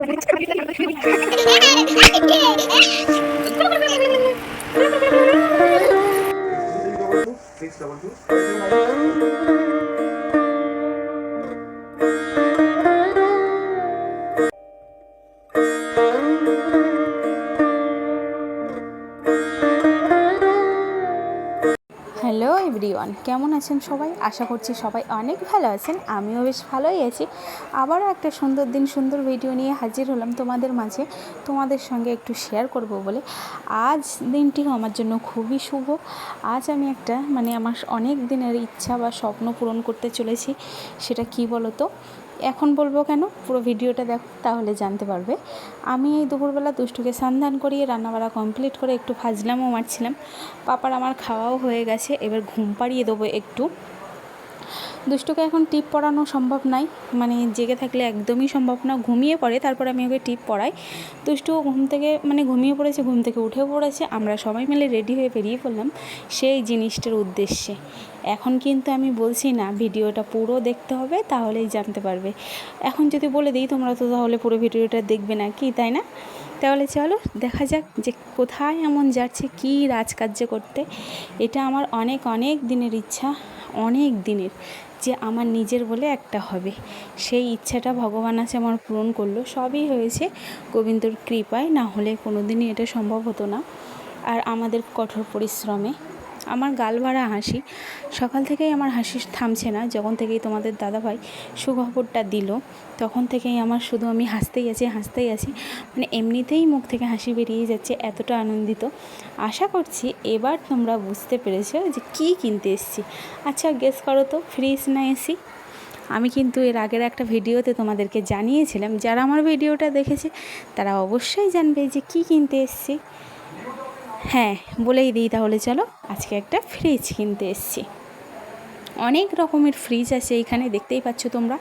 Hello everyone, কেমন আছেন সবাই? আশা করছি সবাই অনেক ভালো আছেন। আমিও বেশ ভালোই আছি। আবারও একটা সুন্দর দিন, সুন্দর ভিডিও নিয়ে হাজির হলাম তোমাদের মাঝে, তোমাদের সঙ্গে একটু শেয়ার করব বলে। আজ দিনটি আমার জন্য খুবই শুভ। আজ আমি একটা আমার অনেক দিনের ইচ্ছা বা স্বপ্ন পূরণ করতে চলেছি। সেটা কি বলো তো? এখন বলবো কেন, পুরো ভিডিওটা দেখো তাহলে জানতে পারবে। আমি এই দুপুরবেলা দুষ্টুকে স্নান করিয়ে রান্নাবাড়া কমপ্লিট করে একটু ফাজলামও মারছিলাম। পাপার আমার খাওয়াও হয়ে গেছে, এবার ঘুম পাড়িয়ে দেবো একটু। দুষ্টুকে এখন টিপ পড়ানো সম্ভব নয়, জেগে থাকলে একদমই সম্ভব না। ঘুমিয়ে পড়ে, তারপর আমি ওকে টিপ পড়াই। দুষ্টু ঘুম থেকে ঘুমিয়ে পড়েছে, ঘুম থেকে উঠেও পড়েছে। আমরা সবাই মিলে রেডি হয়ে বেরিয়ে পড়লাম সেই জিনিসটার উদ্দেশ্যে। এখন কিন্তু আমি বলছি না, ভিডিওটা পুরো দেখতে হবে, তাহলেই জানতে পারবে। এখন যদি বলে দিই তোমরা তো তাহলে পুরো ভিডিওটা দেখবে না, কি তাই না? তাহলে চলো দেখা যাক যে কোথায় এমন যাচ্ছে, কী রাজকার্য করতে। এটা আমার অনেক অনেক দিনের ইচ্ছা, অনেক দিনের, যে আমার নিজের বলে একটা হবে। সেই ইচ্ছাটা ভগবান আছে আমার পূরণ করলো। সবই হয়েছে গোবিন্দর কৃপায়, না হলে কোনো দিনই এটা সম্ভব হতো না। আর আমাদের কঠোর পরিশ্রমে। আমার গাল ভরা হাসি, সকাল থেকেই আমার হাসি থামছে না। যখন থেকেই তোমাদের দাদাভাই সুখবরটা দিল, তখন থেকেই আমার শুধু আমি হাসতেই আছি। এমনিতেই মুখ থেকে হাসি বেরিয়ে যাচ্ছে, এতটা আনন্দিত। আশা করছি এবার তোমরা বুঝতে পেরেছো যে কী কিনতে এসেছি। আচ্ছা গেস করো তো, ফ্রিজ না এসি? আমি কিন্তু এর আগের একটা ভিডিওতে তোমাদেরকে জানিয়েছিলাম। যারা আমার ভিডিওটা দেখেছে তারা অবশ্যই জানবে যে কী কিনতে এসেছি। হ্যাঁ, বলেই দিই তাহলে, চলো। আজকে একটা ফ্রিজ কিনতে এসেছি। অনেক রকমের ফ্রিজ আছে এইখানে, দেখতেই পাচ্ছ তোমরা।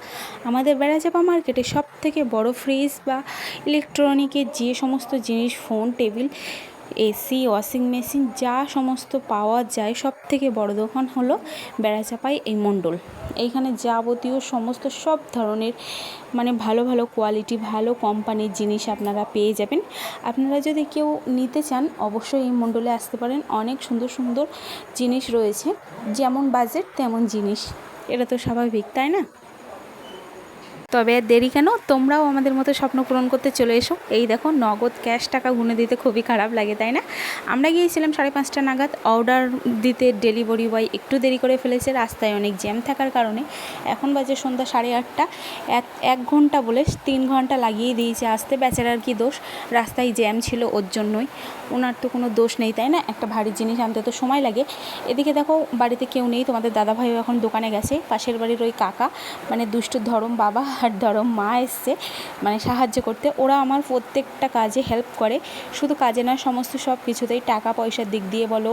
আমাদের বেড়াচাপা মার্কেটে সব থেকে বড় ফ্রিজ বা ইলেকট্রনিকের যে সমস্ত জিনিস, phone, table, AC, washing machine, যা সমস্ত পাওয়া যায়, সব থেকে বড় দোকান হলো বেড়াচাপাই এই মণ্ডল। এইখানে যাবতীয় সমস্ত সব ধরনের ভালো ভালো কোয়ালিটি, ভালো কোম্পানির জিনিস আপনারা পেয়ে যাবেন। আপনারা যদি কেউ নিতে চান অবশ্যই এই মণ্ডলে আসতে পারেন। অনেক সুন্দর সুন্দর জিনিস রয়েছে, যেমন বাজেট তেমন জিনিস। এটা তো স্বাভাবিক, তাই না? তবে আর দেরি কেন, তোমরাও আমাদের মতো স্বপ্ন পূরণ করতে চলে এসো। এই দেখো, নগদ ক্যাশ টাকা গুনে দিতে খুবই খারাপ লাগে, তাই না? আমরা গিয়েছিলাম 5:30 নাগাদ। অর্ডার দিতে ডেলিভারি বয় একটু দেরি করে ফেলেছে, রাস্তায় অনেক জ্যাম থাকার কারণে। এখন বাজে সন্ধ্যা 8:30। 1 ঘন্টা বলে 3 ঘন্টা লাগিয়ে দিয়েছে আসতে। বেচারার কি দোষ? রাস্তায় জ্যাম ছিল, ওর জন্যই। ওনার তো কোনো দোষ নেই, তাই না? একটা ভারী জিনিস আনতে তো সময় লাগে। এদিকে দেখো, বাড়িতে কেউ নেই, তোমাদের দাদাভাইও এখন দোকানে গেছে। পাশের বাড়ির ওই কাকা, দুষ্টুর ধরম বাবা আর ধরম মা এসছে সাহায্য করতে। ওরা আমার প্রত্যেকটা কাজে হেল্প করে, শুধু কাজে নয়, সমস্ত সব কিছুতেই, টাকা পয়সার দিক দিয়ে বলো,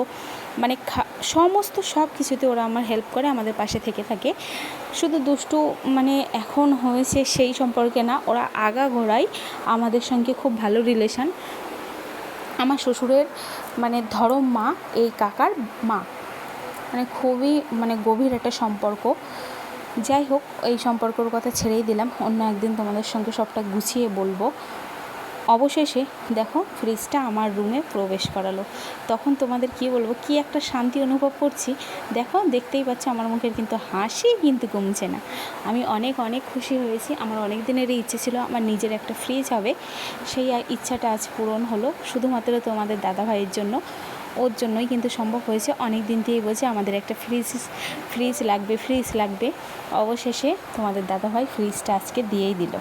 সমস্ত সব কিছুতে ওরা আমার হেল্প করে, আমাদের পাশে থেকে থাকে। শুধু দুষ্টু এখন হয়েছে সেই সম্পর্কে না, ওরা আগাগোড়াই আমাদের সঙ্গে খুব ভালো রিলেশান। আমার শ্বশুরের ধরম মা এই কাকার মা, খুবই গভীর একটা সম্পর্ক। যাই হোক, এই সম্পর্কের কথা ছেড়েই দিলাম, অন্য একদিন তোমাদের সঙ্গে সবটা গুছিয়ে বলবো। অবশেষে দেখো, ফ্রিজটা আমার রুমে প্রবেশ করালো। তখন তোমাদের কি বলবো, কি একটা শান্তি অনুভব করছি। দেখো, দেখতেই পাচ্ছ আমার মুখের কিন্তু হাসি কিন্তু কমছে না। আমি অনেক অনেক খুশি হয়েছি। আমার অনেক দিনেরই ইচ্ছে ছিল আমার নিজের একটা ফ্রিজ হবে। সেই ইচ্ছাটা আজ পূরণ হলো, শুধুমাত্র তোমাদের দাদাভাইয়ের জন্য। ওর জন্যই কিন্তু সম্ভব হয়েছে। অনেক দিন থেকেই বলছে আমাদের একটা ফ্রিজ লাগবে। অবশেষে তোমাদের দাদাভাই ফ্রিজটা আজকে দিয়েই দিল।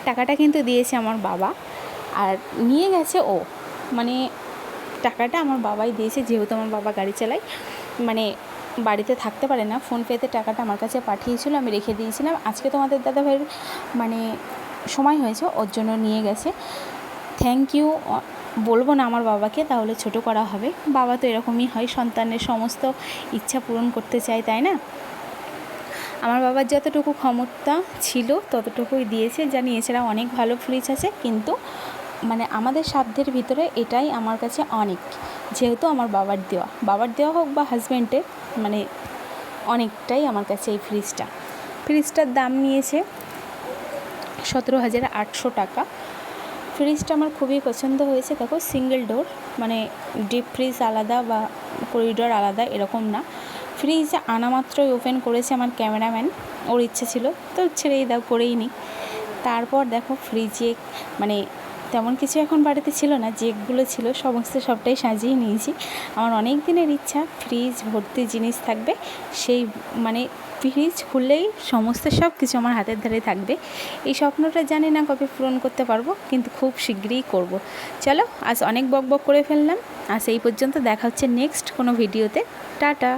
টাকাটা কিন্তু দিয়েছে আমার বাবা, আর নিয়ে গেছে ও। টাকাটা আমার বাবাই দিয়েছে, যেহেতু আমার বাবা গাড়ি চালায়, বাড়িতে থাকতে পারে না। ফোনপেতে টাকাটা আমার কাছে পাঠিয়েছিল, আমি রেখে দিয়েছিলাম। আজকে তোমাদের দাদাভাইয়ের সময় হয়েছে, ওর জন্য নিয়ে গেছে। থ্যাংক ইউ বলবো না আমার বাবাকে, তাহলে ছোট করা হবে। বাবা তো এরকমই হয়, সন্তানের সমস্ত ইচ্ছা পূরণ করতে চায়, তাই না? আমার বাবার যতটুকু ক্ষমতা ছিল ততটুকুই দিয়েছে। জানি এছাড়া অনেক ভালো ফ্রিজ আছে, কিন্তু আমাদের সাধ্যের ভিতরে এটাই আমার কাছে অনেক। যেহেতু আমার বাবার দেওয়া হোক বা হাজব্যান্ডের, অনেকটাই আমার কাছে এই ফ্রিজটার দাম নিয়েছে 17,800 টাকা। ফ্রিজটা আমার খুবই পছন্দ হয়েছে। দেখো সিঙ্গেল ডোর, মানে ডিপ ফ্রিজ আলাদা বা করিডোর আলাদা এরকম না। ফ্রিজ আনা মাত্রই ওপেন করেছে আমার ক্যামেরাম্যান, ওর ইচ্ছে ছিল তো ছেড়েই দাও, করেই নি। তারপর দেখো ফ্রিজে মানে তেমন কিছু এখন বাড়িতে ছিল না, যেগুলো ছিল সবটাই সাজিয়ে নিয়েছি। আমার অনেক দিনের ইচ্ছা ফ্রিজ ভর্তি জিনিস থাকবে, সেই মানে ফ্রিজ খুললেই সমস্ত সব কিছু আমার হাতের ধারে থাকবে। এই স্বপ্নটা জানি না কবে পূরণ করতে পারবো, কিন্তু খুব শীঘ্রই করব। চলো আজ অনেক বকবক করে ফেললাম, আজ এই পর্যন্ত, দেখা হচ্ছে নেক্সট কোনো ভিডিওতে। টাটা।